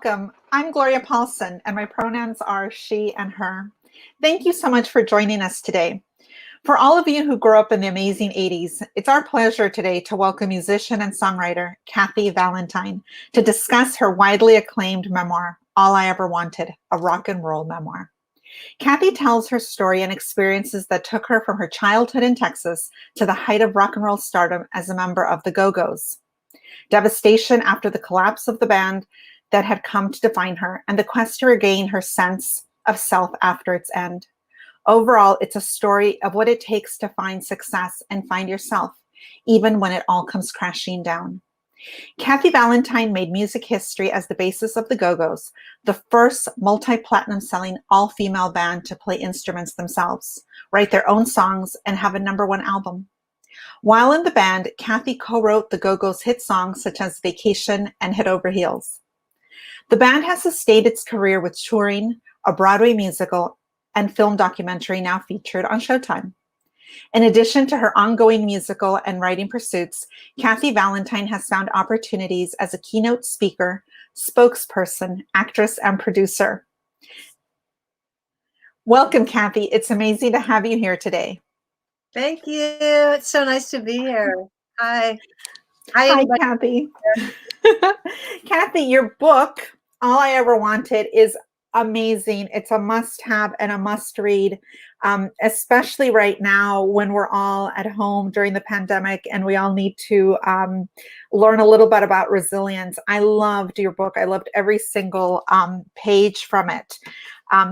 welcome. I'm Gloria Paulson, and my pronouns are she and her. Thank you so much for joining us today. For all of you who grew up in the amazing 80s, it's our pleasure today to welcome musician and songwriter Kathy Valentine to discuss her widely acclaimed memoir, All I Ever Wanted, a rock and roll memoir. Kathy tells her story and experiences that took her from her childhood in Texas to the height of rock and roll stardom as a member of the Go-Go's. Devastation after the collapse of the band that had come to define her, and the quest to regain her sense of self after its end. Overall, it's a story of what it takes to find success and find yourself, even when it all comes crashing down. Kathy Valentine made music history as the bassist of the Go-Go's, the first multi-platinum selling all-female band to play instruments themselves, write their own songs, and have a #1 album. While in the band, Kathy co-wrote the Go-Go's hit songs such as Vacation and Head Over Heels. The band has sustained its career with touring, a Broadway musical, and film documentary now featured on Showtime. In addition to her ongoing musical and writing pursuits, Kathy Valentine has found opportunities as a keynote speaker, spokesperson, actress, and producer. Welcome, Kathy. It's amazing to have you here today. Thank you. It's so nice to be here. Hi. Hi, Kathy. Kathy, your book, All I Ever Wanted, is amazing. It's a must-have and a must-read, especially right now when we're all at home during the pandemic and we all need to learn a little bit about resilience. I loved your book. I loved every single page from it.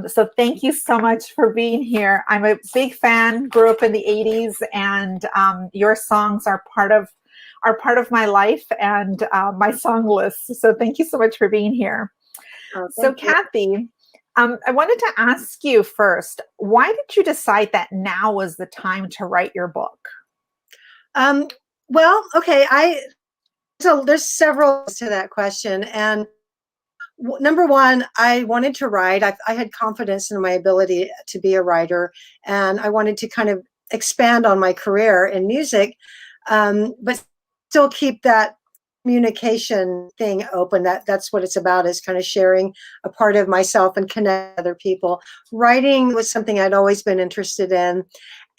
So thank you so much for being here. I'm a big fan, grew up in the 80s, and your songs are part of my life and my song list. So thank you so much for being here. So Kathy, I wanted to ask you first, why did you decide that now was the time to write your book? Well, okay, so there's several to that question. And number one, I wanted to write. I had confidence in my ability to be a writer, and I wanted to kind of expand on my career in music, but still keep that communication thing open. That's what it's about, is kind of sharing a part of myself and connect with other people. Writing was something I'd always been interested in,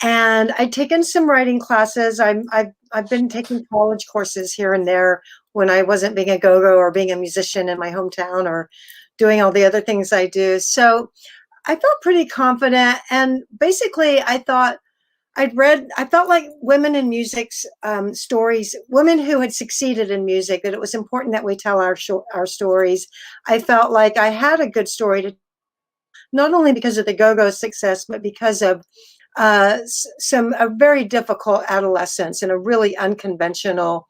and I'd taken some writing classes. I've been taking college courses here and there when I wasn't being a go-go or being a musician in my hometown or doing all the other things I do. So I felt pretty confident, and basically I thought I felt like women in music's stories, women who had succeeded in music, that it was important that we tell our stories. I felt like I had a good story to, not only because of the Go-Go's success, but because of a very difficult adolescence and a really unconventional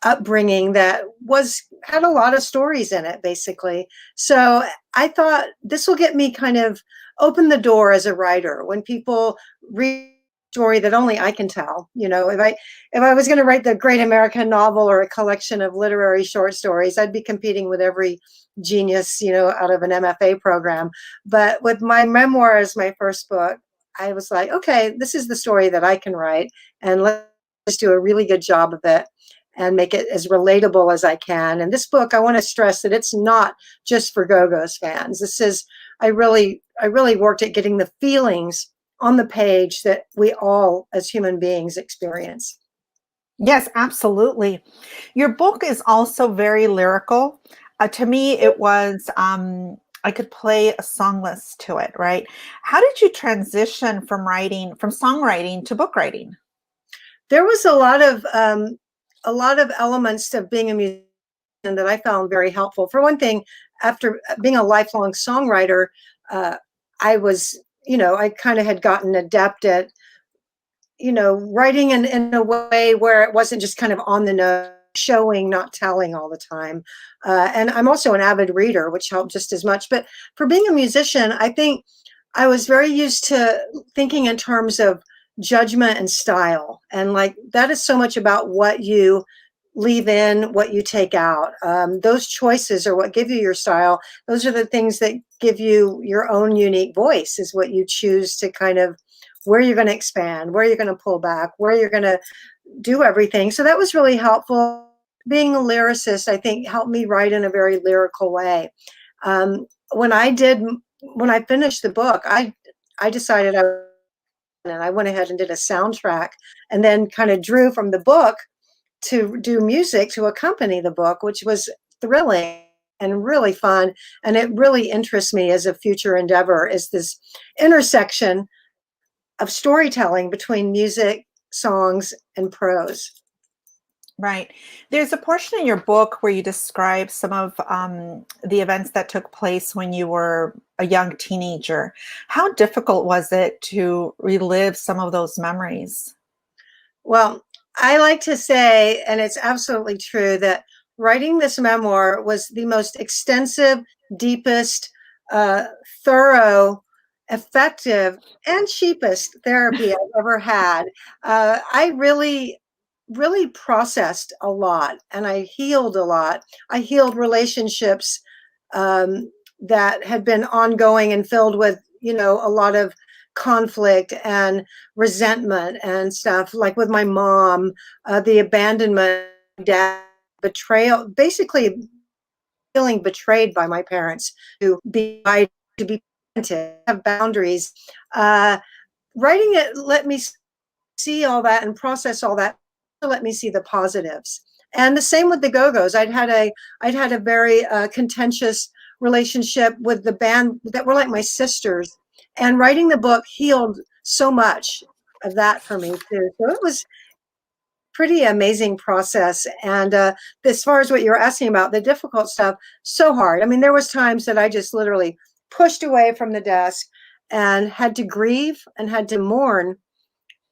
upbringing that had a lot of stories in it, basically. So I thought this will get me kind of open the door as a writer when people read a story that only I can tell. You know, if I was going to write the great American novel or a collection of literary short stories, I'd be competing with every genius, you know, out of an MFA program. But with my memoir as my first book, I was like, okay, this is the story that I can write, and let's just do a really good job of it and make it as relatable as I can. And this book, I want to stress that it's not just for Go-Go's fans. This is, I really worked at getting the feelings on the page that we all as human beings experience. Yes, absolutely. Your book is also very lyrical. To me, it was, I could play a song list to it, right? How did you transition from songwriting to book writing? There was a lot of elements of being a musician that I found very helpful. For one thing, after being a lifelong songwriter, I was, you know, I kind of had gotten adept at, you know, writing in a way where it wasn't just kind of on the nose, showing, not telling all the time. And I'm also an avid reader, which helped just as much. But for being a musician, I think I was very used to thinking in terms of judgment and style. And like, that is so much about what you leave in, what you take out. Those choices are what give you your style. Those are the things that give you your own unique voice, is what you choose to kind of, where you're going to expand, where you're going to pull back, where you're going to do everything. So that was really helpful. being a lyricist, I think, helped me write in a very lyrical way. When I finished the book, I decided and I went ahead and did a soundtrack, and then kind of drew from the book to do music to accompany the book, which was thrilling and really fun. And it really interests me as a future endeavor, is this intersection of storytelling between music, songs, and prose. Right. There's a portion in your book where you describe some of the events that took place when you were a young teenager. How difficult was it to relive some of those memories? Well, I like to say, and it's absolutely true, that writing this memoir was the most extensive, deepest, thorough, effective, and cheapest therapy I've ever had. I really processed a lot, and I healed a lot. I healed relationships that had been ongoing and filled with, a lot of conflict and resentment and stuff, like with my mom, the abandonment, dad, betrayal, basically feeling betrayed by my parents, to be to have boundaries. Writing it let me see all that and process all that, let me see the positives. And the same with the Go-Go's. I'd had a very contentious relationship with the band that were like my sisters, and writing the book healed so much of that for me too. So it was pretty amazing process. And as far as what you were asking about, the difficult stuff, so hard. I mean, there was times that I just literally pushed away from the desk and had to grieve and had to mourn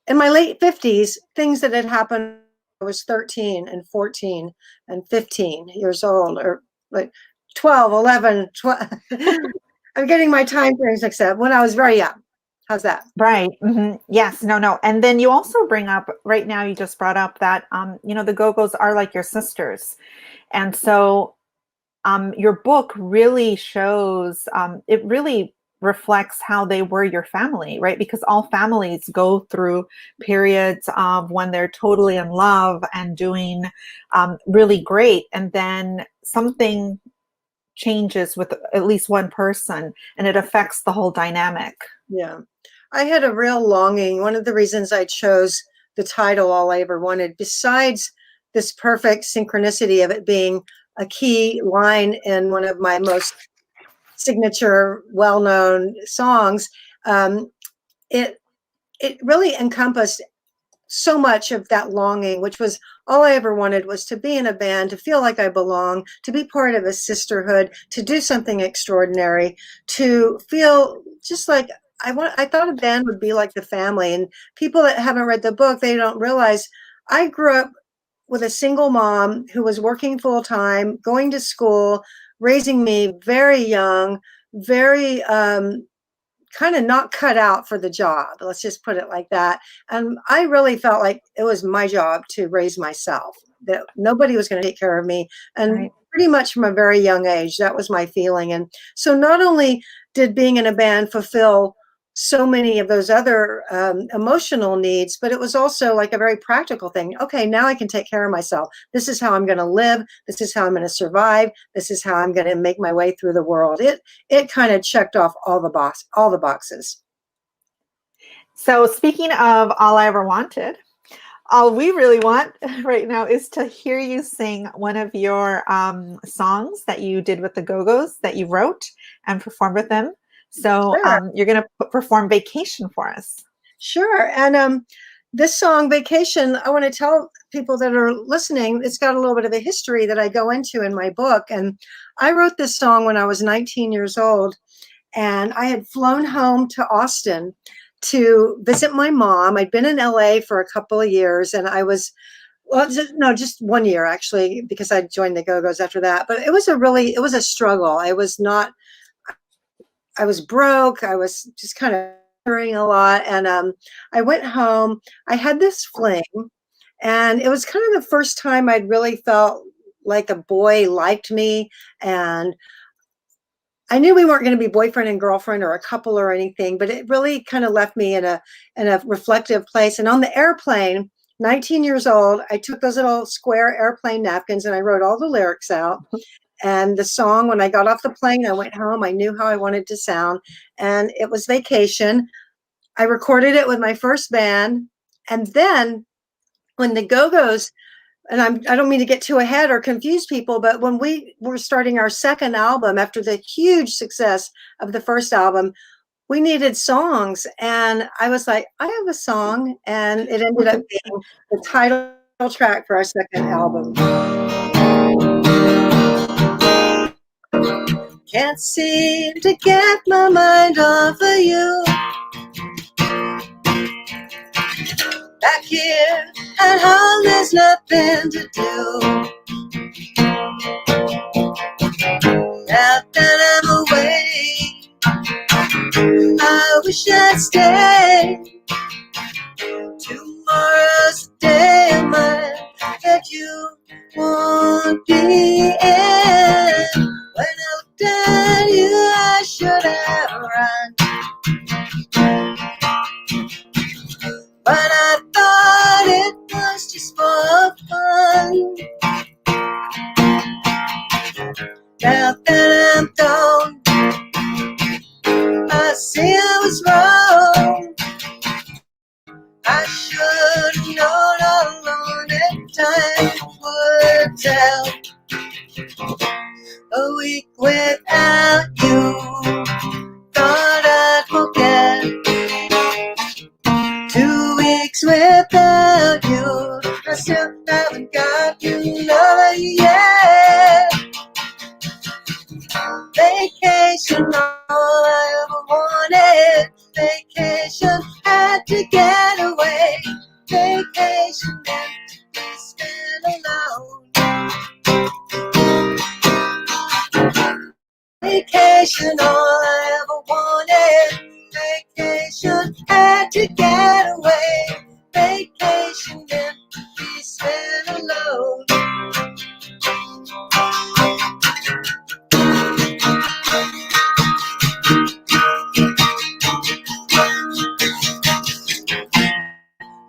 in my late 50s, things that had happened when I was 13 and 14 and 15 years old, or like 12, 11, 12. I'm getting my time frames mixed up, when I was very young. How's that? Right. Yes. No. And then you also bring up, right now, you just brought up that, the Go-Go's are like your sisters. And so your book really shows, it really reflects how they were your family, right? Because all families go through periods of when they're totally in love and doing really great. And then something changes with at least one person and it affects the whole dynamic. Yeah. I had a real longing. One of the reasons I chose the title, All I Ever Wanted, besides this perfect synchronicity of it being a key line in one of my most signature, well-known songs, it really encompassed so much of that longing, which was all I ever wanted, was to be in a band, to feel like I belong, to be part of a sisterhood, to do something extraordinary, to feel just like I thought a band would be like the family. And people that haven't read the book, they don't realize I grew up with a single mom who was working full time, going to school, raising me very young, very kind of not cut out for the job. Let's just put it like that. And I really felt like it was my job to raise myself, that nobody was going to take care of me. And Right. pretty much from a very young age, that was my feeling. And so not only did being in a band fulfill so many of those other emotional needs, but it was also like a very practical thing. Okay, now I can take care of myself. This is how I'm going to live. This is how I'm going to survive. This is how I'm going to make my way through the world. It kind of checked off all the boxes. So speaking of All I Ever Wanted, all we really want right now is to hear you sing one of your songs that you did with the Go-Go's, that you wrote and performed with them. So Sure. you're going to perform Vacation for us. Sure. And this song, Vacation, I want to tell people that are listening, it's got a little bit of a history that I go into in my book. And I wrote this song when I was 19 years old, and I had flown home to Austin to visit my mom. I'd been in LA for a couple of years, and I was, well, just 1 year actually, because I joined the Go-Go's after that. But it was a struggle. I was broke. I was just kind of worrying a lot. And I went home. I had this fling, and it was kind of the first time I'd really felt like a boy liked me. And I knew we weren't going to be boyfriend and girlfriend or a couple or anything, but it really kind of left me in a reflective place. And on the airplane, 19 years old, I took those little square airplane napkins and I wrote all the lyrics out. And the song, when I got off the plane, I went home, I knew how I wanted to sound. And it was Vacation. I recorded it with my first band. And then when the Go-Go's, and I don't mean to get too ahead or confuse people, but when we were starting our second album after the huge success of the first album, we needed songs. And I was like, I have a song. And it ended up being the title track for our second album. Can't seem to get my mind off of you. Back here at home, there's nothing to do. Now that I'm away, I wish I'd stay. Tomorrow's the day of mine that you won't be in. When I looked at you, I should have run. But I thought it was just for fun. Now that I'm gone, I see I was wrong. I should have known all along that time would tell. A week without you, thought I'd forget. 2 weeks without you, I still haven't got you over yet. Vacation, all I ever wanted. Vacation, had to get away. Vacation, meant to be spent alone. Vacation, all I ever wanted. Vacation, had to get away. Vacation, meant to be spent alone.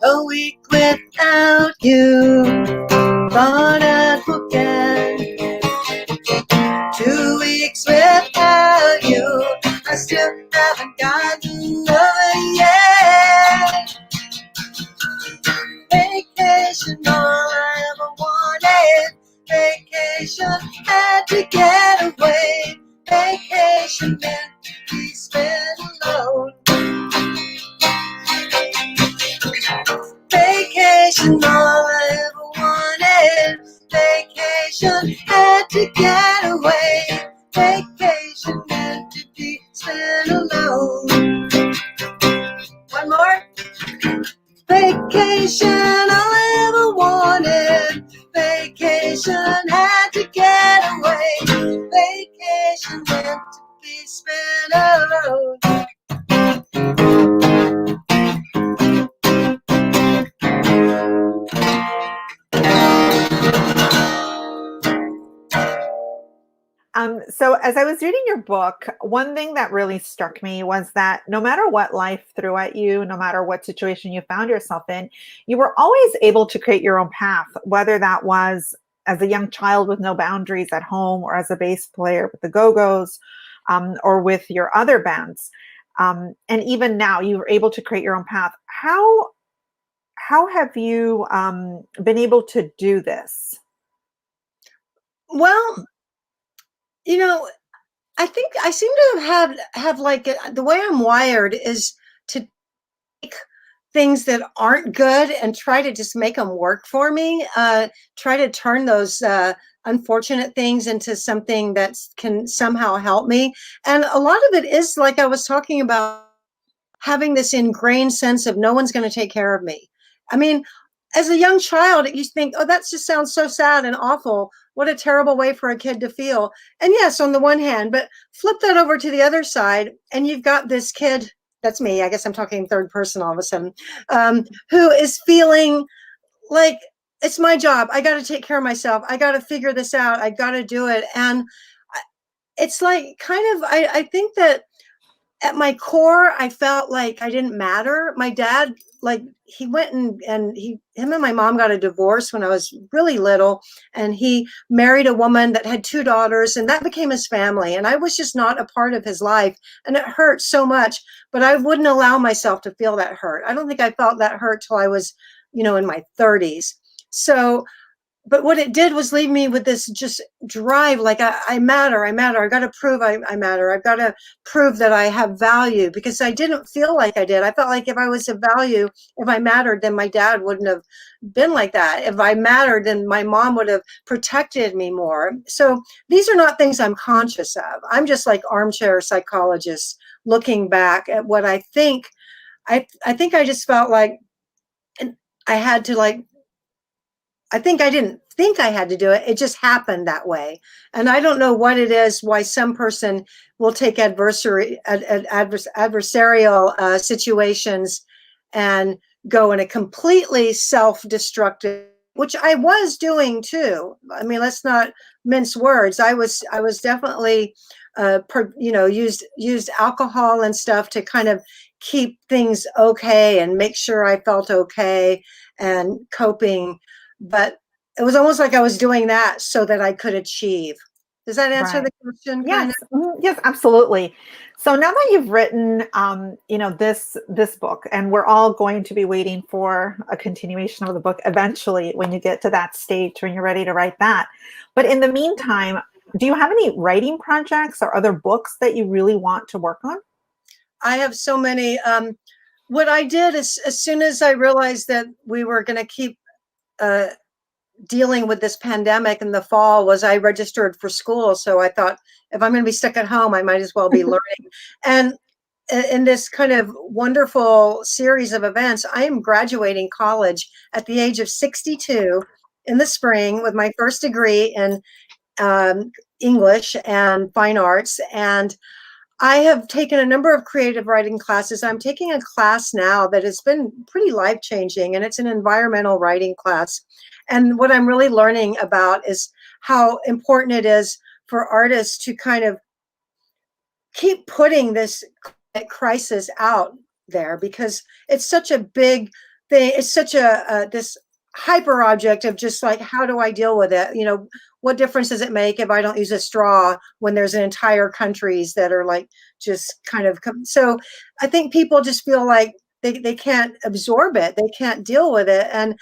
A week without you, thought I'd forget. 2 weeks without you, I still haven't gotten over yet. Vacation, all I ever wanted. Vacation, had to get away. Vacation, meant to be spent alone. Vacation, all I ever wanted. Vacation, had to get away. Vacation, meant to be spent alone. One more. Vacation, all I ever wanted. Vacation, had to get away. Vacation, meant to be spent alone. So as I was reading your book, one thing that really struck me was that no matter what life threw at you, no matter what situation you found yourself in, you were always able to create your own path, whether that was as a young child with no boundaries at home or as a bass player with the Go-Go's or with your other bands. And even now you were able to create your own path. How have you been able to do this? Well, you know, I think I seem to have like the way I'm wired is to take things that aren't good and try to just make them work for me. Try to turn those unfortunate things into something that can somehow help me. And a lot of it is like I was talking about, having this ingrained sense of no one's going to take care of me. I mean, as a young child, you think, oh, that just sounds so sad and awful. What a terrible way for a kid to feel. And yes, on the one hand, but flip that over to the other side, and you've got this kid, that's me, I guess I'm talking third person all of a sudden, who is feeling like it's my job. I got to take care of myself. I got to figure this out. I got to do it. And it's like kind of, I think that at my core, I felt like I didn't matter. My dad, like, he went and him and my mom got a divorce when I was really little, and he married a woman that had 2 daughters, and that became his family. And I was just not a part of his life, and it hurt so much. But I wouldn't allow myself to feel that hurt. I don't think I felt that hurt till I was, in my 30s. So but what it did was leave me with this just drive, like I matter, I matter. I got to prove I matter. I've got to prove that I have value, because I didn't feel like I did. I felt like if I was of value, if I mattered, then my dad wouldn't have been like that. If I mattered, then my mom would have protected me more. So these are not things I'm conscious of. I'm just like armchair psychologist looking back at what I think. I think I just felt like I had to, like, I think I didn't think I had to do it. It just happened that way. And I don't know what it is, why some person will take adversarial situations and go in a completely self-destructive, which I was doing too. I mean, let's not mince words. I was definitely, used alcohol and stuff to kind of keep things okay and make sure I felt okay and coping. But it was almost like I was doing that so that I could achieve. Does that answer the question? Kind Yes, yes, absolutely. So now that you've written, this book, and we're all going to be waiting for a continuation of the book eventually when you get to that stage when you're ready to write that. But in the meantime, do you have any writing projects or other books that you really want to work on? I have so many. What I did is, as soon as I realized that we were going to keep dealing with this pandemic in the fall, was I registered for school. So I thought, if I'm going to be stuck at home, I might as well be learning. And in this kind of wonderful series of events, I am graduating college at the age of 62 in the spring with my first degree in English and fine arts. And I have taken a number of creative writing classes. I'm taking a class now that has been pretty life-changing, and it's an environmental writing class. And what I'm really learning about is how important it is for artists to kind of keep putting this crisis out there, because it's such a big thing. It's such this hyper object of just like, how do I deal with it? What difference does it make if I don't use a straw when there's an entire countries that are like just kind of so I think people just feel like they can't absorb it, they can't deal with it. And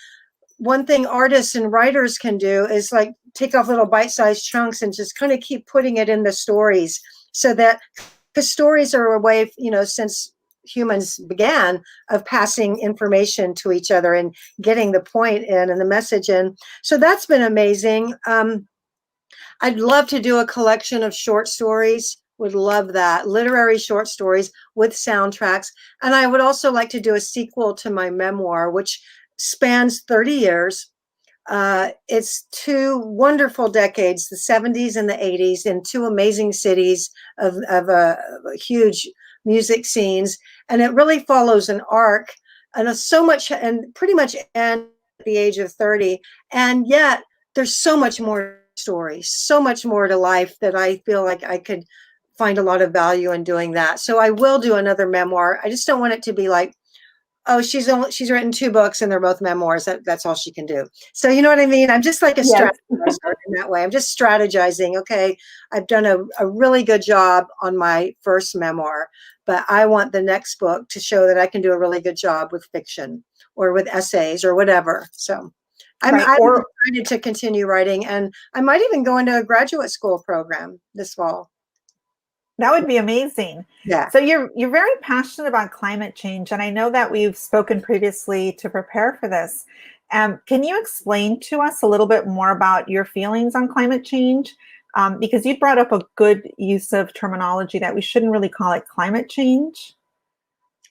one thing artists and writers can do is like take off little bite-sized chunks and just kind of keep putting it in the stories, so that, because stories are a way, since humans began, of passing information to each other and getting the point in and the message in. So that's been amazing. I'd love to do a collection of short stories. Would love that. Literary short stories with soundtracks. And I would also like to do a sequel to my memoir, which spans 30 years. It's 2 wonderful decades, the 70s and the 80s, in 2 amazing cities of huge music scenes. And it really follows an arc, and so much, and pretty much end at the age of 30. And yet there's so much more story, so much more to life, that I feel like I could find a lot of value in doing that. So I will do another memoir. I just don't want it to be like, oh, she's written 2 books and they're both memoirs. That's all she can do. So you know what I mean? I'm just like a Yes. strategizer in that way. I'm just strategizing. Okay, I've done a really good job on my first memoir, but I want the next book to show that I can do a really good job with fiction or with essays or whatever. So I'm excited to continue writing, and I might even go into a graduate school program this fall. That would be amazing. Yeah. So you're very passionate about climate change, and I know that we've spoken previously to prepare for this. Can you explain to us a little bit more about your feelings on climate change? Because you brought up a good use of terminology that we shouldn't really call it climate change.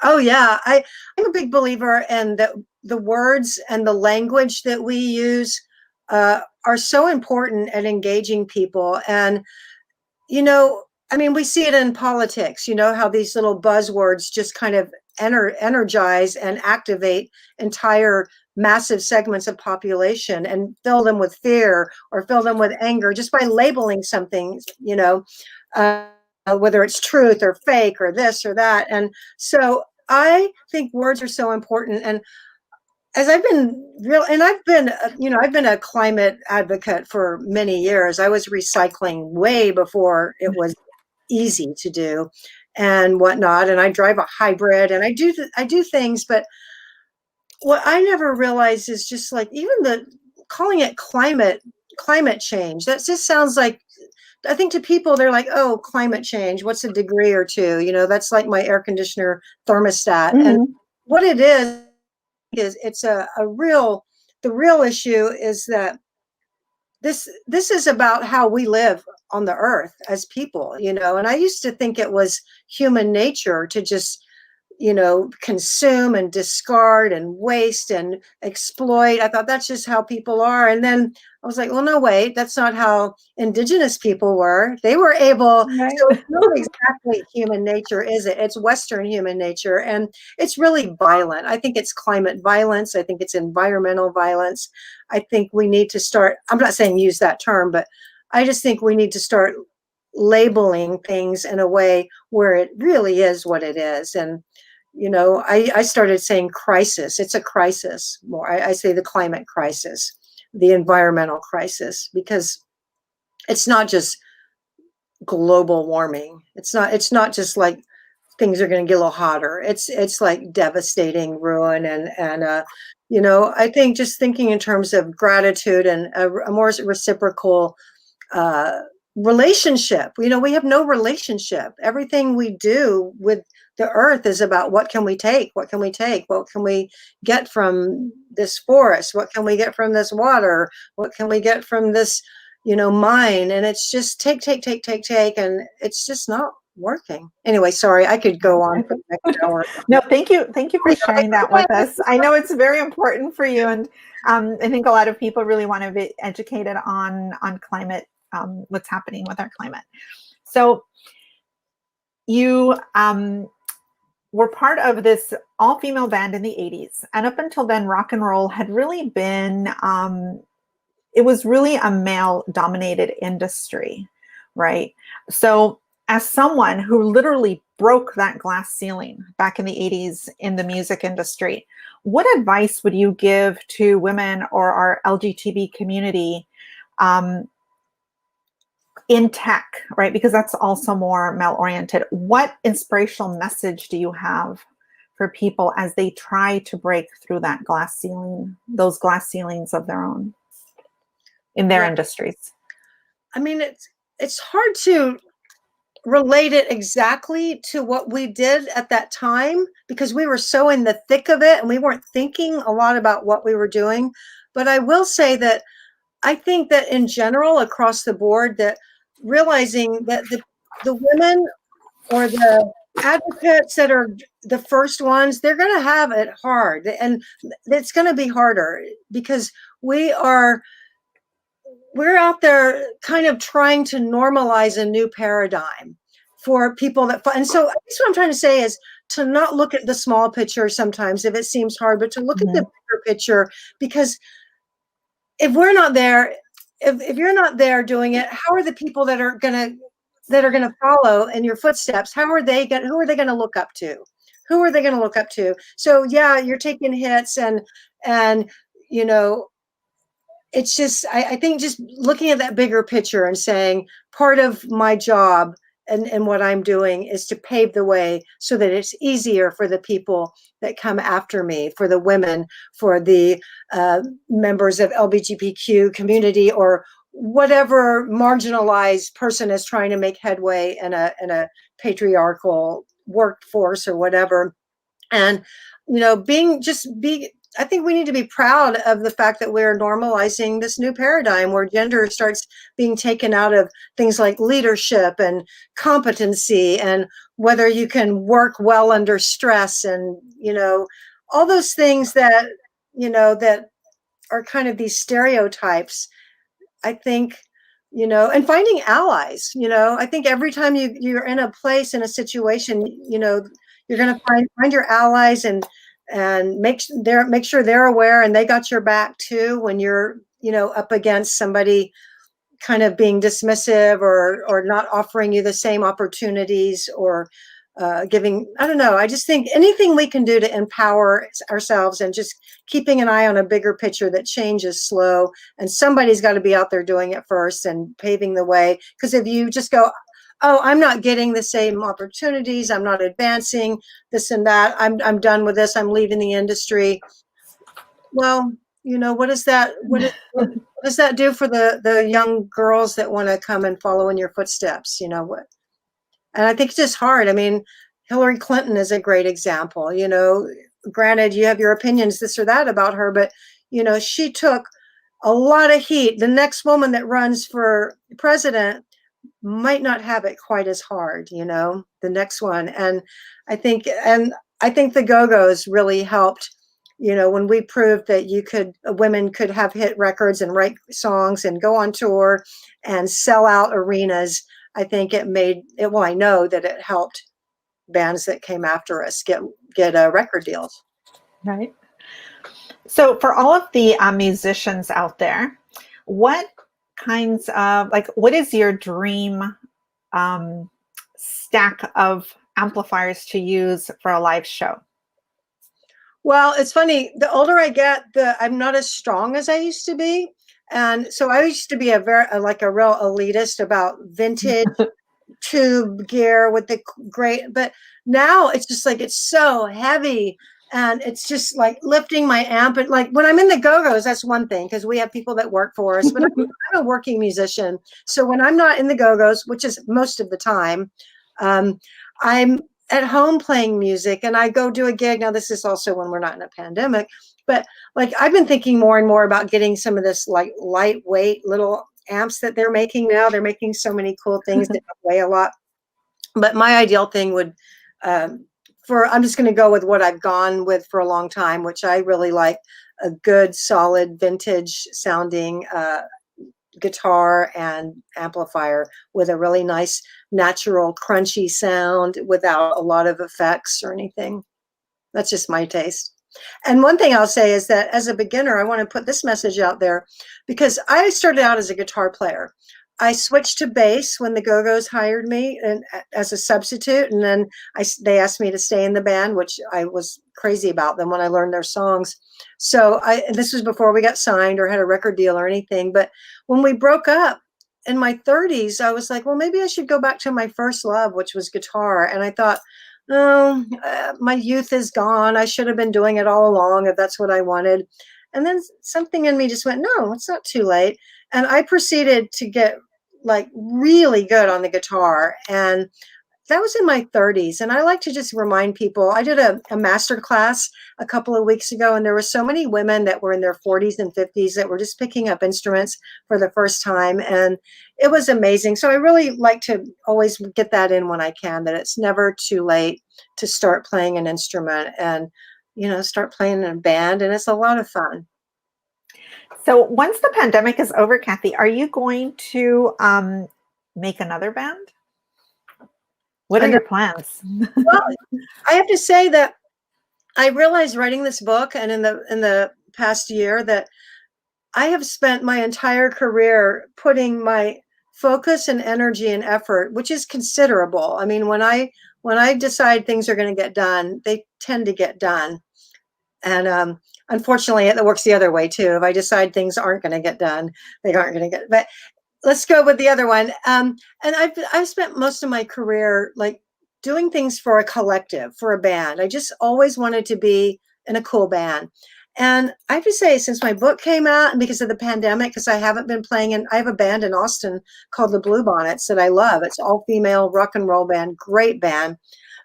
Oh yeah, I'm a big believer in the words and the language that we use are so important at engaging people. And I mean, we see it in politics. How these little buzzwords just kind of energize and activate entire massive segments of population and fill them with fear or fill them with anger just by labeling something. Uh, whether it's truth or fake or this or that. And so I think words are so important. And as I've been I've been a climate advocate for many years. I was recycling way before it was easy to do and whatnot. And I drive a hybrid and I do things, but what I never realized is just like even calling it climate change. That just sounds like, I think to people, they're like, oh, climate change, what's a degree or two? That's like my air conditioner thermostat. And what it is it's the real issue is that this is about how we live on the earth as people, and I used to think it was human nature to just consume and discard and waste and exploit. I thought that's just how people are. And then I was like, well, no, wait, that's not how indigenous people were. They were able, Right. so it's not exactly human nature, is it? It's Western human nature. And it's really violent. I think it's climate violence. I think it's environmental violence. I think we need to start, I'm not saying use that term, but I just think we need to start labeling things in a way where it really is what it is. And I started saying crisis. It's a crisis more. I say the climate crisis, the environmental crisis, because it's not just global warming. It's not just like things are going to get a little hotter. It's like devastating ruin. And I think just thinking in terms of gratitude and a more reciprocal relationship. We have no relationship. Everything we do with the earth is about what can we take? What can we take? What can we get from this forest? What can we get from this water? What can we get from this, mine? And it's just take. And it's just not working. Anyway, sorry, I could go on for the next hour. No, thank you. Thank you for sharing that with us. I know it's very important for you. And I think a lot of people really want to be educated on climate, what's happening with our climate. So you were part of this all-female band in the 80s. And up until then, rock and roll had really been, it was really a male-dominated industry, right? So as someone who literally broke that glass ceiling back in the 80s in the music industry, what advice would you give to women or our LGBT community in tech, right? Because that's also more male-oriented. What inspirational message do you have for people as they try to break through that glass ceiling, those glass ceilings of their own in their industries? I mean, it's hard to relate it exactly to what we did at that time because we were so in the thick of it and we weren't thinking a lot about what we were doing. But I will say that I think that in general, across the board, that realizing that the women or the advocates that are the first ones, they're going to have it hard. And it's going to be harder because we're out there kind of trying to normalize a new paradigm for people and so that's what I'm trying to say is to not look at the small picture sometimes if it seems hard, but to look at the bigger picture, because if we're not there, if you're not there doing it, how are the people that are gonna follow in your footsteps? Who are they gonna look up to? Who are they gonna look up to? So yeah, you're taking hits and it's just I think just looking at that bigger picture and saying part of my job and what I'm doing is to pave the way so that it's easier for the people that come after me, for the women, for the members of LGBTQ community, or whatever marginalized person is trying to make headway in a patriarchal workforce or whatever. And I think we need to be proud of the fact that we're normalizing this new paradigm where gender starts being taken out of things like leadership and competency and whether you can work well under stress and, all those things that, that are kind of these stereotypes. I think, and finding allies, I think every time you're in a place, in a situation, you're going to find your allies and make sure they're aware and they got your back too when you're up against somebody kind of being dismissive or not offering you the same opportunities or giving, I don't know. I just think anything we can do to empower ourselves and just keeping an eye on a bigger picture that change is slow and somebody's got to be out there doing it first and paving the way. Because if you just go, oh, I'm not getting the same opportunities, I'm not advancing this and that, I'm done with this, I'm leaving the industry. Well, you know, what does that do for the young girls that want to come and follow in your footsteps? You know what? And I think it's just hard. I mean, Hillary Clinton is a great example. You know, granted, you have your opinions, this or that about her, but, you know, she took a lot of heat. The next woman that runs for president might not have it quite as hard, you know, the next one. And I think the Go-Go's really helped, you know, when we proved that women could have hit records and write songs and go on tour and sell out arenas. I think it made it, well, I know that it helped bands that came after us get record deals. Right. So for all of the musicians out there, what kinds of, like, what is your dream stack of amplifiers to use for a live show? Well, it's funny, the older I get, I'm not as strong as I used to be. And so I used to be a real elitist about vintage tube gear with the great, but now it's just like, it's so heavy and it's just like lifting my amp. And like when I'm in the Go-Go's, that's one thing, because we have people that work for us, but I'm a working musician. So when I'm not in the Go-Go's, which is most of the time, I'm at home playing music and I go do a gig. Now this is also when we're not in a pandemic, but like I've been thinking more and more about getting some of this like lightweight little amps that they're making now. They're making so many cool things that weigh a lot. But my ideal thing would, I'm just going to go with what I've gone with for a long time, which I really like, a good, solid, vintage sounding guitar and amplifier with a really nice, natural, crunchy sound without a lot of effects or anything. That's just my taste. And one thing I'll say is that as a beginner, I want to put this message out there because I started out as a guitar player. I switched to bass when the Go-Go's hired me and as a substitute. And then they asked me to stay in the band, which I was crazy about them when I learned their songs. So this was before we got signed or had a record deal or anything. But when we broke up in my 30s, I was like, well, maybe I should go back to my first love, which was guitar. And I thought, my youth is gone. I should have been doing it all along if that's what I wanted. And then something in me just went, no, it's not too late. And I proceeded to get like really good on the guitar. And that was in my 30s. And I like to just remind people, I did a master class a couple of weeks ago, and there were so many women that were in their 40s and 50s that were just picking up instruments for the first time. And it was amazing. So I really like to always get that in when I can, that it's never too late to start playing an instrument and, you know, start playing in a band. And it's a lot of fun. So once the pandemic is over, Kathy, are you going to make another band? What are your plans? Well, I have to say that I realized writing this book and in the past year that I have spent my entire career putting my focus and energy and effort, which is considerable. I mean, when I decide things are going to get done, they tend to get done. And unfortunately, it works the other way too. If I decide things aren't going to get done, they aren't going to get. But let's go with the other one. And I've spent most of my career like doing things for a collective, for a band. I just always wanted to be in a cool band. And I have to say, since my book came out and because of the pandemic, because I haven't been playing I have a band in Austin called the Bluebonnets that I love. It's all female rock and roll band, great band.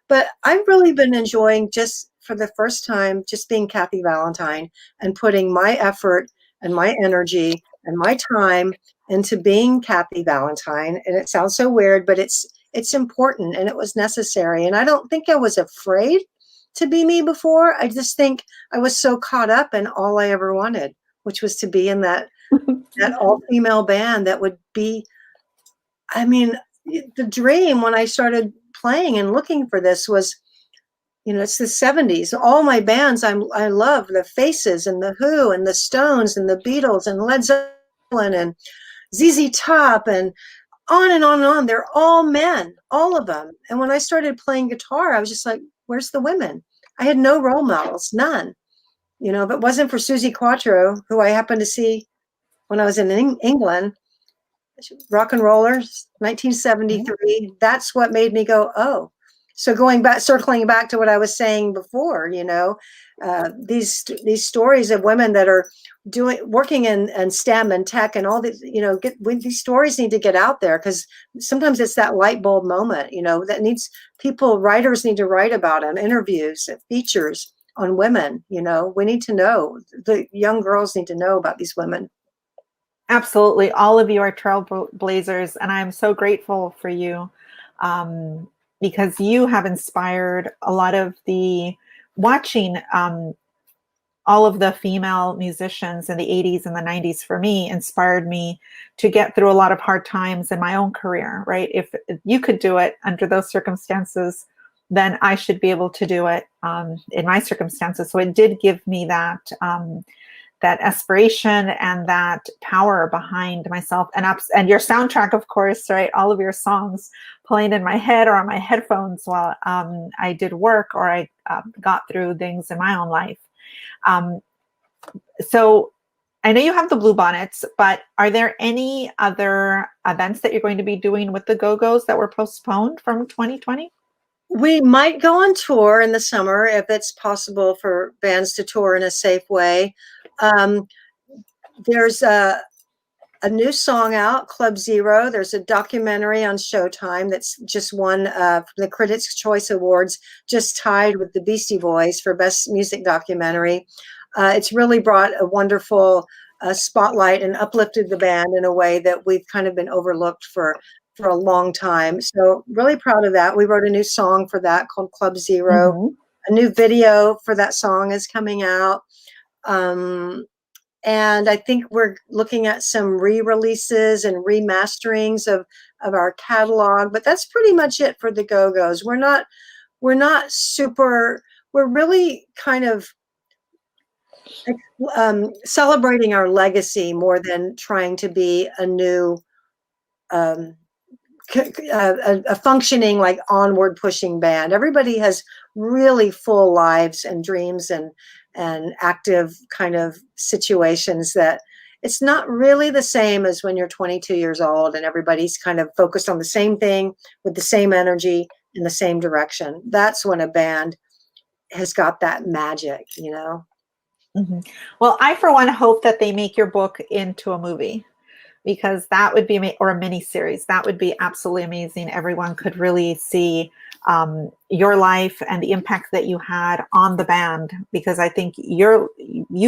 But I've really been enjoying just for the first time, just being Kathy Valentine and putting my effort and my energy and my time into being Kathy Valentine. And it sounds so weird, but it's important and it was necessary. And I don't think I was afraid to be me before. I just think I was so caught up in all I ever wanted, which was to be in that all-female band that would be, I mean, the dream when I started playing and looking for this was, you know, it's the 70s. All my bands I love, the Faces and the Who and the Stones and the Beatles and Led Zeppelin and, ZZ Top and on and on and on. They're all men, all of them. And when I started playing guitar, I was just like, where's the women? I had no role models, none. You know, if it wasn't for Susie Quattro, who I happened to see when I was in England, rock and rollers, 1973, that's what made me go, oh. So going back, circling back to what I was saying before, you know, these stories of women that are working in STEM and tech and all these, you know, these stories need to get out there, because sometimes it's that light bulb moment, you know, that needs writers need to write about them, interviews, features on women. You know, we need to know, the young girls need to know about these women. Absolutely. All of you are trailblazers, and I'm so grateful for you, because you have inspired a lot of the watching all of the female musicians in the 80s and the 90s. For me, inspired me to get through a lot of hard times in my own career, right? If you could do it under those circumstances, then I should be able to do it in my circumstances. So it did give me that that aspiration and that power behind myself, and your soundtrack, of course, right? All of your songs playing in my head or on my headphones while I did work, or I got through things in my own life. So I know you have the Bluebonnets, but are there any other events that you're going to be doing with the Go-Go's that were postponed from 2020? We might go on tour in the summer if it's possible for bands to tour in a safe way. There's a new song out, Club Zero. There's a documentary on Showtime that's just won the Critics' Choice Awards, just tied with the Beastie Boys for Best Music Documentary. It's really brought a wonderful spotlight and uplifted the band in a way that we've kind of been overlooked for a long time. So really proud of that. We wrote a new song for that called Club Zero. Mm-hmm. A new video for that song is coming out. And I think we're looking at some re-releases and remasterings of our catalog, but that's pretty much it for the Go-Go's. We're not super, we're really kind of celebrating our legacy more than trying to be a new, a functioning, like, onward pushing band. Everybody has really full lives and dreams and active kind of situations that it's not really the same as when you're 22 years old and everybody's kind of focused on the same thing with the same energy in the same direction. That's when a band has got that magic, you know? Mm-hmm. Well, I, for one, hope that they make your book into a movie, because that would be, or a mini series, that would be absolutely amazing. Everyone could really see your life and the impact that you had on the band, because I think you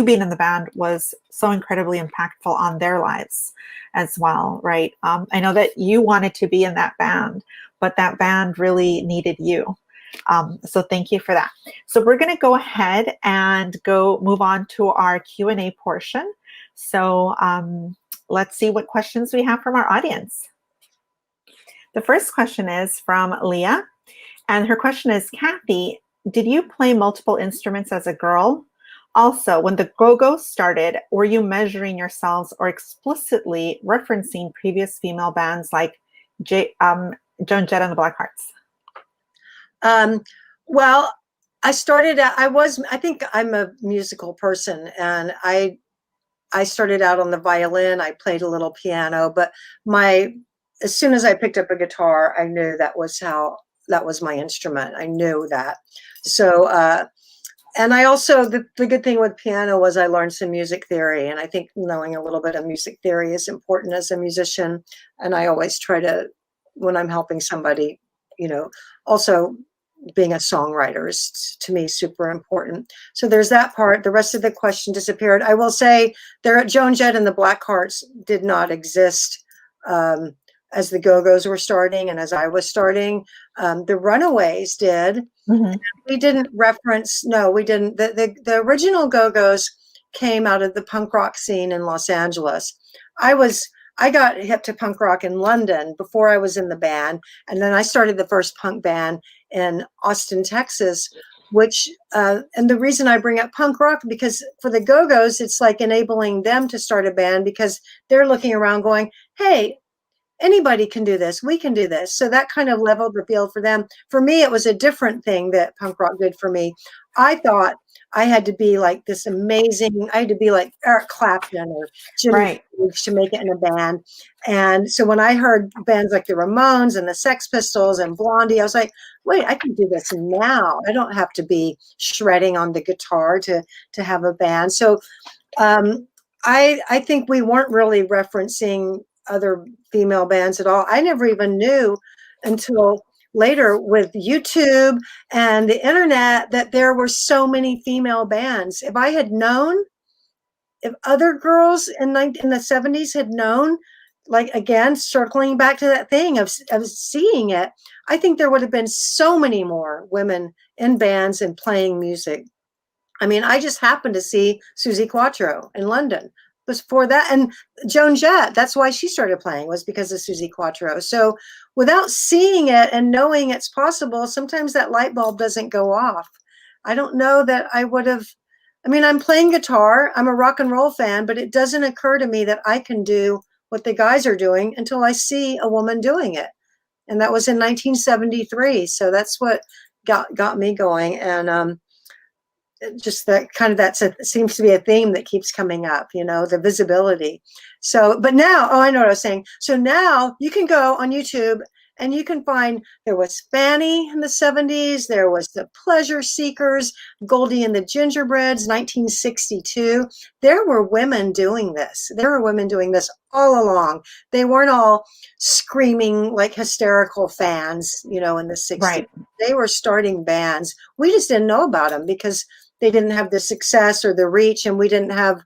being in the band was so incredibly impactful on their lives as well, right? I know that you wanted to be in that band, but that band really needed you. So thank you for that. So we're going to go ahead and move on to our Q&A portion. So let's see what questions we have from our audience. The first question is from Leah, and her question is, Kathy, did you play multiple instruments as a girl? Also, when the Go-Go's started, were you measuring yourselves or explicitly referencing previous female bands like Joan Jett and the Blackhearts? Well, I started out, I think I'm a musical person, and I started out on the violin. I played a little piano, but as soon as I picked up a guitar, I knew that was my instrument. I knew that. So, and I also, the good thing with piano was I learned some music theory, and I think knowing a little bit of music theory is important as a musician. And I always try to, when I'm helping somebody, you know, also being a songwriter is, to me, super important. So there's that part. The rest of the question disappeared. I will say Joan Jett and the Blackhearts did not exist as the Go-Go's were starting and as I was starting. The Runaways did. Mm-hmm. We didn't reference, no, we didn't. The original Go-Go's came out of the punk rock scene in Los Angeles. I got hip to punk rock in London before I was in the band. And then I started the first punk band in Austin, Texas, which, and the reason I bring up punk rock, because for the Go-Go's, it's like enabling them to start a band because they're looking around going, hey, anybody can do this. We can do this. So that kind of leveled the field for them. For me, it was a different thing that punk rock did for me. I thought I had to be like this amazing, I had to be like Eric Clapton or Jimmy Page to make it in a band. And so when I heard bands like the Ramones and the Sex Pistols and Blondie, I was like, wait, I can do this now. I don't have to be shredding on the guitar to have a band. So I think we weren't really referencing other female bands at all. I never even knew until later with YouTube and the internet that there were so many female bands. If I had known, if other girls in the 70s had known, like again, circling back to that thing of seeing it, I think there would have been so many more women in bands and playing music. I mean, I just happened to see Suzi Quatro in London. Before that, and Joan Jett, that's why she started playing, was because of Suzi Quatro. So without seeing it and knowing it's possible, sometimes that light bulb doesn't go off. I don't know that I would have, I mean, I'm playing guitar, I'm a rock and roll fan, but it doesn't occur to me that I can do what the guys are doing until I see a woman doing it. And that was in 1973. So that's what got me going. And just that kind of, seems to be a theme that keeps coming up, you know, the visibility. So, but now, I know what I was saying. So now you can go on YouTube and you can find, there was Fanny in the 70s, there was the Pleasure Seekers, Goldie and the Gingerbreads, 1962. There were women doing this. There were women doing this all along. They weren't all screaming like hysterical fans, you know, in the 60s. Right. They were starting bands. We just didn't know about them because they didn't have the success or the reach, and we didn't have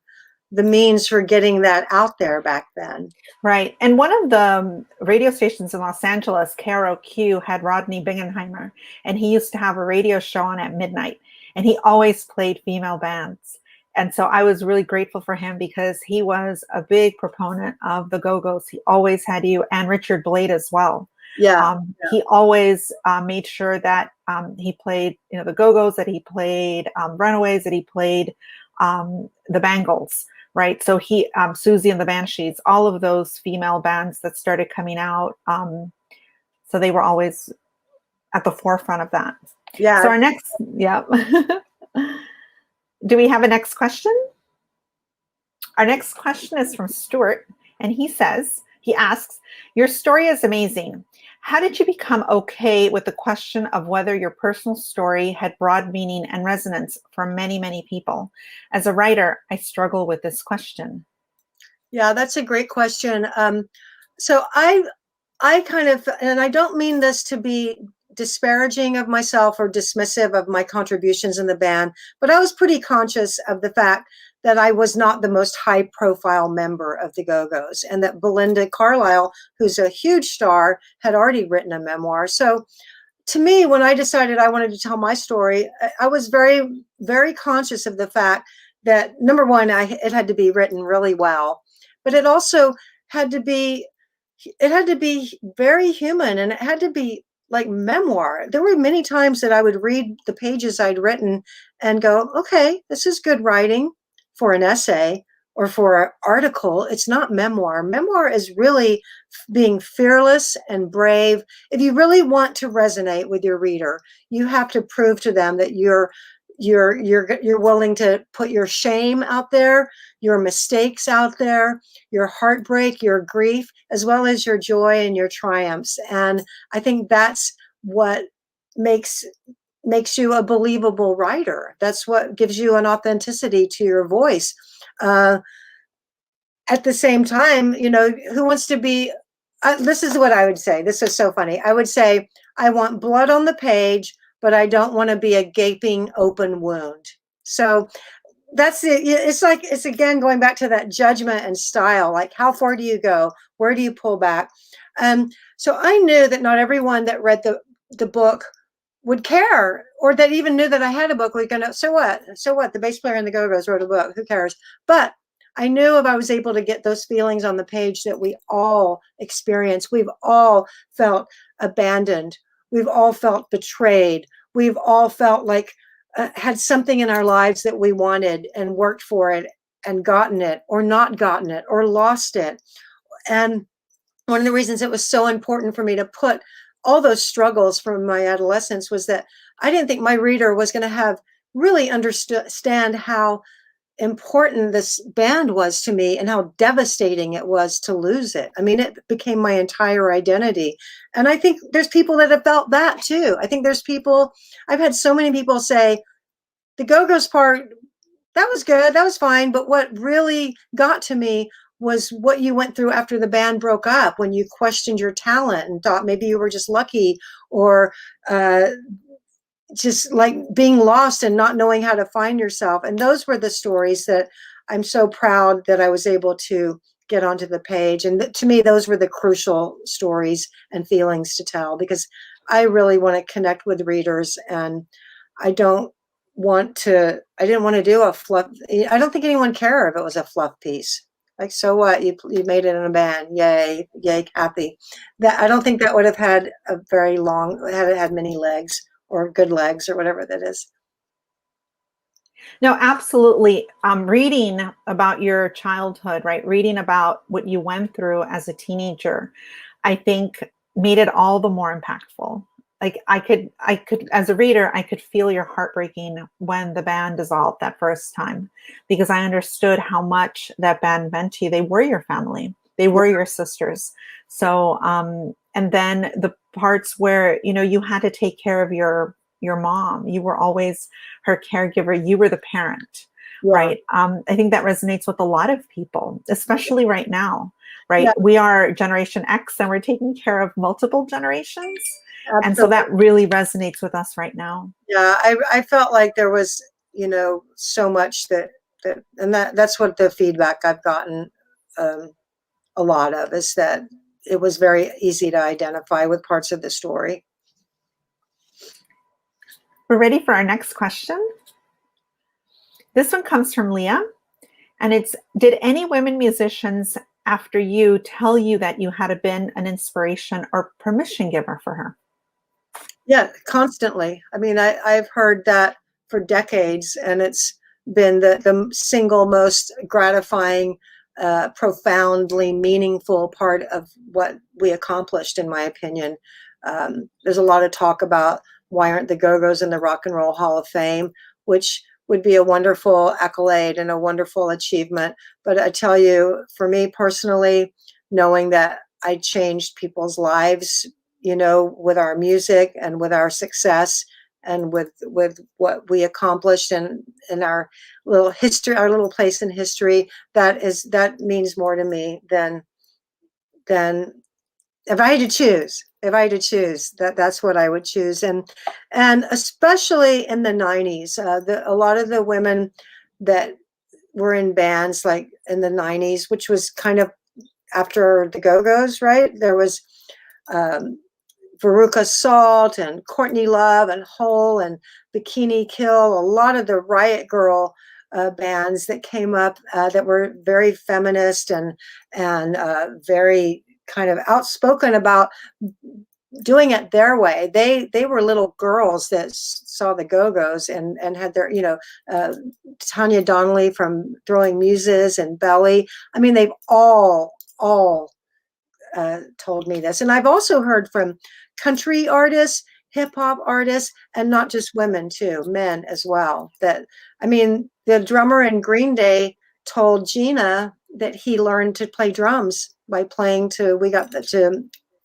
the means for getting that out there back then. Right. And one of the radio stations in Los Angeles, KROQ, had Rodney Bingenheimer, and he used to have a radio show on at midnight, and he always played female bands. And so I was really grateful for him because he was a big proponent of the Go-Go's. He always had you, and Richard Blade as well. Yeah. He always made sure that he played, you know, the Go-Go's, that he played Runaways, that he played the Bangles, right? So he, Susie and the Banshees, all of those female bands that started coming out. So they were always at the forefront of that. Yeah. So our next, yeah. Do we have a next question? Our next question is from Stuart, and he asks, your story is amazing. How did you become okay with the question of whether your personal story had broad meaning and resonance for many, many people? As a writer, I struggle with this question. Yeah, that's a great question. So I kind of, and I don't mean this to be disparaging of myself or dismissive of my contributions in the band, but I was pretty conscious of the fact that I was not the most high profile member of the Go-Go's, and that Belinda Carlisle, who's a huge star, had already written a memoir. So to me, when I decided I wanted to tell my story, I was very, very conscious of the fact that, number one, it had to be written really well, but it also had to be very human, and it had to be like memoir. There were many times that I would read the pages I'd written and go, okay, this is good writing for an essay or for an article. It's not memoir. Memoir is really being fearless and brave. If you really want to resonate with your reader, you have to prove to them that you're willing to put your shame out there, your mistakes out there, your heartbreak, your grief, as well as your joy and your triumphs. And I think that's what makes you a believable writer. That's what gives you an authenticity to your voice. At the same time, you know, who wants to be, this is what I would say. This is so funny. I would say, I want blood on the page, but I don't want to be a gaping open wound. So that's it. It's again, going back to that judgment and style, like how far do you go? Where do you pull back? So I knew that not everyone that read the book would care, or that even knew that I had a book. We're gonna, so what? The bass player in the Go-Go's wrote a book. Who cares? But I knew if I was able to get those feelings on the page that we all experience, we've all felt abandoned. We've all felt betrayed. We've all felt like had something in our lives that we wanted and worked for it and gotten it or not gotten it or lost it. And one of the reasons it was so important for me to put all those struggles from my adolescence was that I didn't think my reader was going to have really understand how important this band was to me and how devastating it was to lose it. I mean, it became my entire identity. And I think there's people that have felt that too. I think there's people, I've had so many people say, the Go-Go's part, that was good, that was fine. But what really got to me was what you went through after the band broke up, when you questioned your talent and thought maybe you were just lucky, or just like being lost and not knowing how to find yourself. And those were the stories that I'm so proud that I was able to get onto the page. And to me, those were the crucial stories and feelings to tell, because I really want to connect with readers. And I didn't want to do a fluff. I don't think anyone cared if it was a fluff piece. Like, so what? You made it in a band. Yay, Kathy. That, I don't think that would have had a very long, had many legs, or good legs, or whatever that is. No, absolutely. Reading about your childhood, right? Reading about what you went through as a teenager, I think made it all the more impactful. Like I could, as a reader, I could feel your heart breaking when the band dissolved that first time, because I understood how much that band meant to you. They were your family. They were your sisters. So, and then the parts where, you had to take care of your mom. You were always her caregiver. You were the parent, right? I think that resonates with a lot of people, especially right now, right? We are Generation X and we're taking care of multiple generations. Absolutely. And so that really resonates with us right now. Yeah, I felt like there was, so much that's what the feedback I've gotten a lot of, is that it was very easy to identify with parts of the story. We're ready for our next question. This one comes from Leah, and it's, did any women musicians after you tell you that you had been an inspiration or permission giver for her? Yeah, constantly. I mean, I've heard that for decades, and it's been the single most gratifying, profoundly meaningful part of what we accomplished, in my opinion. There's a lot of talk about why aren't the Go-Go's in the Rock and Roll Hall of Fame, which would be a wonderful accolade and a wonderful achievement. But I tell you, for me personally, knowing that I changed people's lives, with our music and with our success and with what we accomplished and in our little history, our little place in history, that means more to me than if I had to choose. That's what I would choose. And especially in the 90s, a lot of the women that were in bands like in the 90s, which was kind of after the Go-Go's, right? There was Veruca Salt and Courtney Love and Hole and Bikini Kill, a lot of the Riot Girl bands that came up that were very feminist and very kind of outspoken about doing it their way. They were little girls that saw the Go-Go's and had their, Tanya Donnelly from Throwing Muses and Belly. I mean, they've all told me this. And I've also heard from country artists, hip hop artists, and not just women too, men as well. That, I mean, the drummer in Green Day told Gina that he learned to play drums by playing to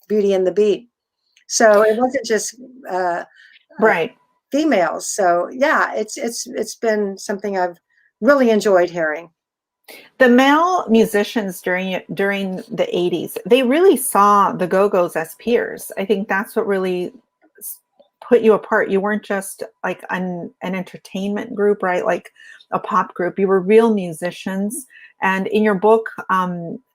Beauty and the Beat. So it wasn't just right. Females. So yeah, it's been something I've really enjoyed hearing. The male musicians during the 80s, they really saw the Go-Go's as peers. I think that's what really put you apart. You weren't just like an entertainment group, right? Like a pop group. You were real musicians. And in your book,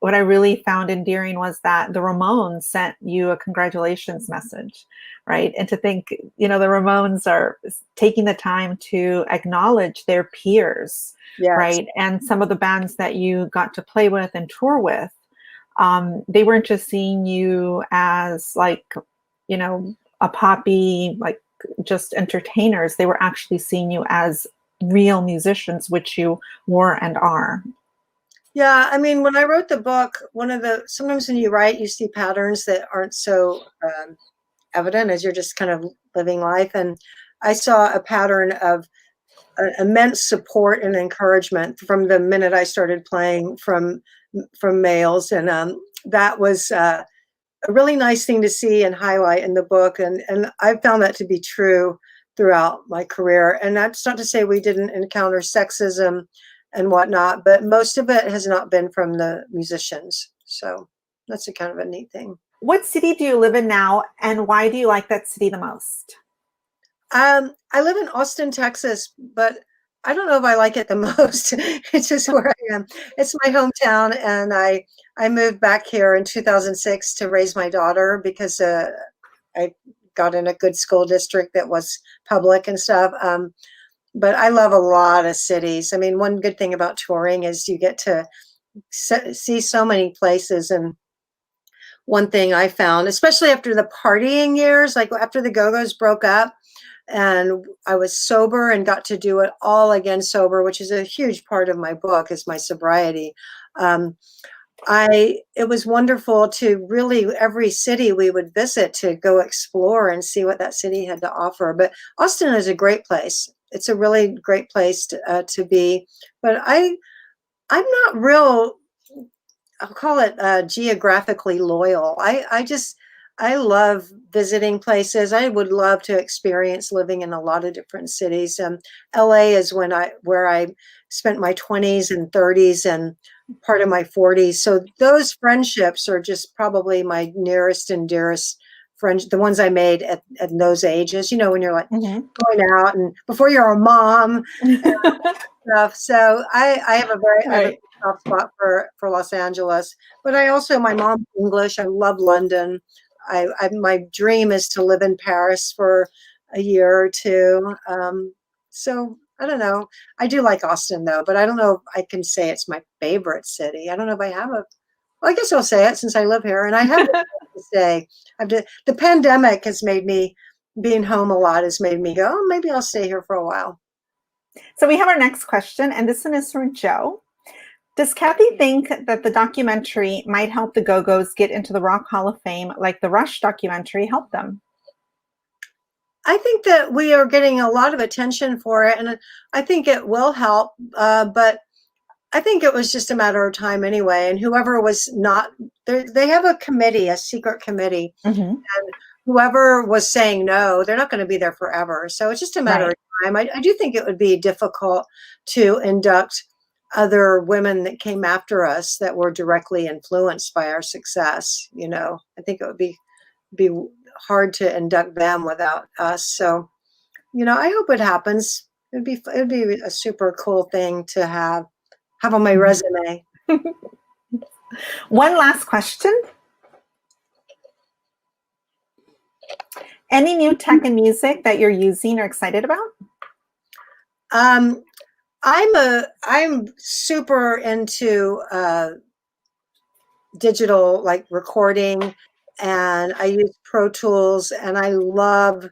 what I really found endearing was that the Ramones sent you a congratulations message, right? And to think, the Ramones are taking the time to acknowledge their peers. Yes. Right. And some of the bands that you got to play with and tour with, they weren't just seeing you as like, a poppy, like just entertainers. They were actually seeing you as real musicians, which you were and are. Yeah, I mean, when I wrote the book, sometimes when you write, you see patterns that aren't so evident as you're just kind of living life. And I saw a pattern of immense support and encouragement from the minute I started playing from males. And that was a really nice thing to see and highlight in the book. And I found that to be true throughout my career. And that's not to say we didn't encounter sexism and whatnot, but most of it has not been from the musicians. So that's a kind of a neat thing. What city do you live in now, and why do you like that city the most? I live in Austin, Texas, but I don't know if I like it the most. It's just where I am. It's my hometown, and I moved back here in 2006 to raise my daughter because I got in a good school district that was public and stuff. But I love a lot of cities. I mean, one good thing about touring is you get to see so many places. And one thing I found, especially after the partying years, like after the Go-Go's broke up and I was sober and got to do it all again sober, which is a huge part of my book, is my sobriety. It was wonderful to really, every city we would visit, to go explore and see what that city had to offer. But Austin is a great place. It's a really great place to be. But I'm not real, I'll call it geographically loyal. I love visiting places. I would love to experience living in a lot of different cities. LA is where I spent my 20s and 30s and part of my 40s. So those friendships are just probably my nearest and dearest friends, the ones I made at those ages, when you're like going out and before you're a mom and stuff. So I have I have a soft spot for Los Angeles, but my mom's English. I love London. My dream is to live in Paris for a year or two. So I don't know. I do like Austin though, but I don't know if I can say it's my favorite city. I don't know if I have well, I guess I'll say it since I live here, and I have to say, the pandemic has made me, being home a lot has made me go, oh, maybe I'll stay here for a while. So we have our next question, and this one is from Joe. Does Kathy think that the documentary might help the Go-Go's get into the Rock Hall of Fame like the Rush documentary helped them? I think that we are getting a lot of attention for it, and I think it will help, but I think it was just a matter of time anyway. And whoever was not there, they have a committee, a secret committee, and whoever was saying no, they're not going to be there forever. So it's just a matter of time. I do think it would be difficult to induct other women that came after us that were directly influenced by our success. I think it would be hard to induct them without us. So, I hope it happens. It'd be a super cool thing to have on my resume. One last question. Any new tech and music that you're using or excited about? I'm super into digital, like recording, and I use Pro Tools, and I love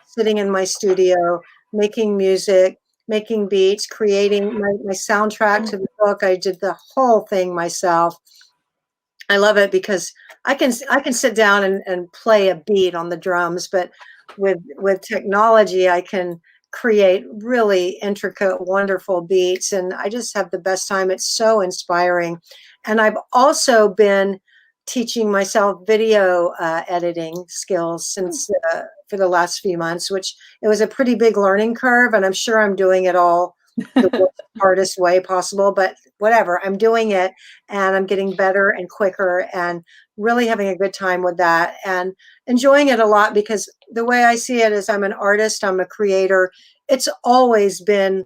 sitting in my studio, making music, making beats, creating my soundtrack to the book. I did the whole thing myself. I love it because I can sit down and play a beat on the drums, but with technology, I can create really intricate, wonderful beats, and I just have the best time. It's so inspiring. And I've also been teaching myself video editing skills for the last few months, which it was a pretty big learning curve, and I'm sure I'm doing it all the hardest way possible, but whatever, I'm doing it, and I'm getting better and quicker and really having a good time with that and enjoying it a lot, because the way I see it is I'm an artist, I'm a creator. It's always been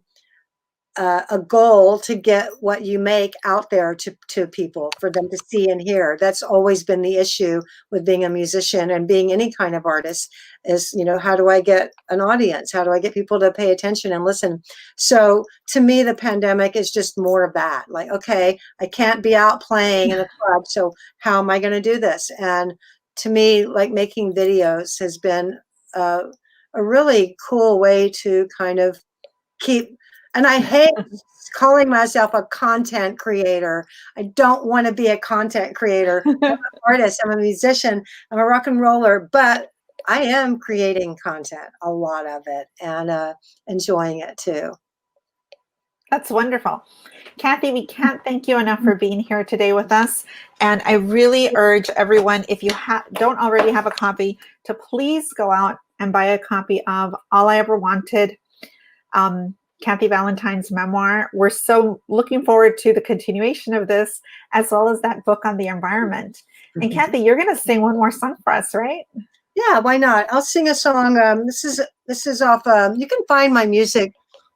a goal to get what you make out there to people, for them to see and hear. That's always been the issue with being a musician and being any kind of artist is, how do I get an audience? How do I get people to pay attention and listen? So to me, the pandemic is just more of that. Like, okay, I can't be out playing in a club, so how am I going to do this? And to me, like, making videos has been a really cool way to kind of keep, and I hate calling myself a content creator. I don't want to be a content creator. I'm an artist, I'm a musician, I'm a rock and roller, but I am creating content, a lot of it, and enjoying it too. That's wonderful. Kathy, we can't thank you enough for being here today with us. And I really urge everyone, if you don't already have a copy, to please go out and buy a copy of All I Ever Wanted, Kathy Valentine's memoir. We're so looking forward to the continuation of this, as well as that book on the environment. And Kathy, you're going to sing one more song for us, right? Yeah, why not? I'll sing a song. This is off. You can find my music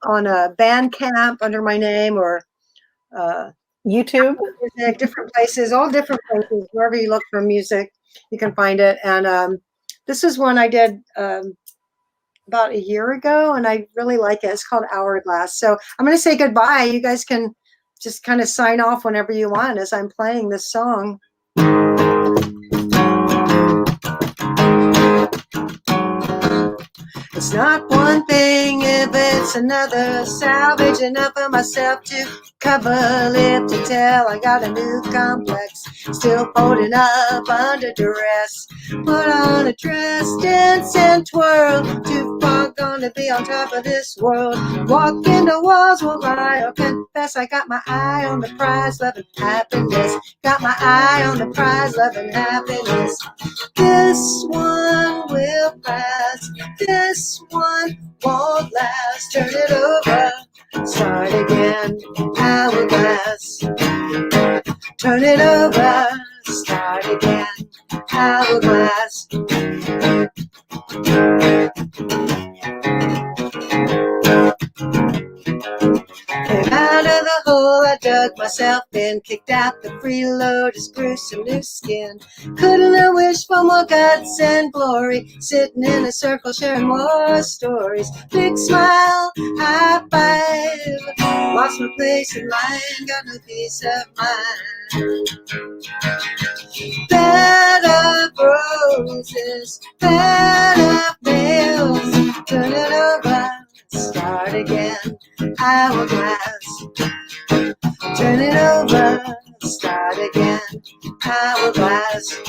on Bandcamp under my name, or YouTube, music, different places, all different places. Wherever you look for music, you can find it. And this is one I did about a year ago, and I really like it. It's called Hourglass. So I'm going to say goodbye. You guys can just kind of sign off whenever you want as I'm playing this song. It's not one thing if it's another. Salvage enough of myself to cover lip to tell. I got a new complex, still holding up under duress. Put on a dress, dance and twirl. Too far gone to be on top of this world. Walk into walls, won't lie or confess. I got my eye on the prize, love and happiness. Got my eye on the prize, love and happiness. This one will pass. This one won't last. Turn it over, start again. Hourglass. Turn it over, start again. Hourglass. Came out of the hole I dug myself in, kicked out the freeloaders, grew some new skin. Couldn't have wished for more guts and glory, sitting in a circle sharing more stories. Big smile, high five, lost my place in line, got no peace of mind. Bed of roses, bed of nails, turn it over, start again. Hourglass. Turn it over, start again. Hourglass.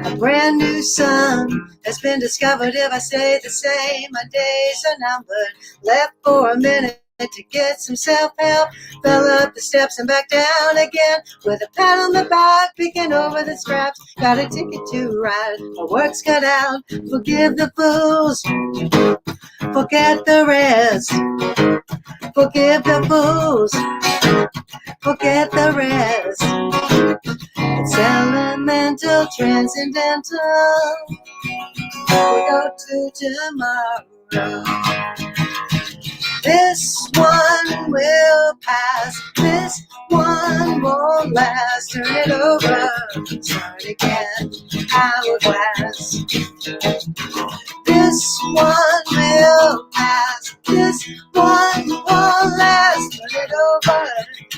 A brand new sun has been discovered. If I stay the same, my days are numbered. Left for a minute to get some self-help. Fell up the steps and back down again. With a pat on the back, picking over the scraps. Got a ticket to ride, my work's cut out. Forgive the fools, forget the rest. Forgive the fools, forget the rest. It's elemental, transcendental. We go to tomorrow. This one will pass, this one won't last. Turn it over, start again. Hourglass. This one will pass, this one won't last. Turn it over,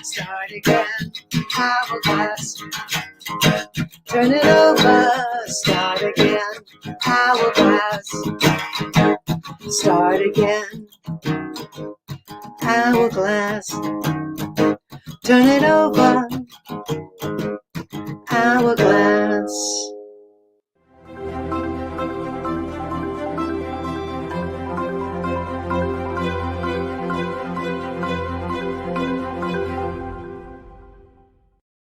start again. Hourglass. Turn it over, start again. Hourglass. Start again. Hourglass. Turn it over. Hourglass.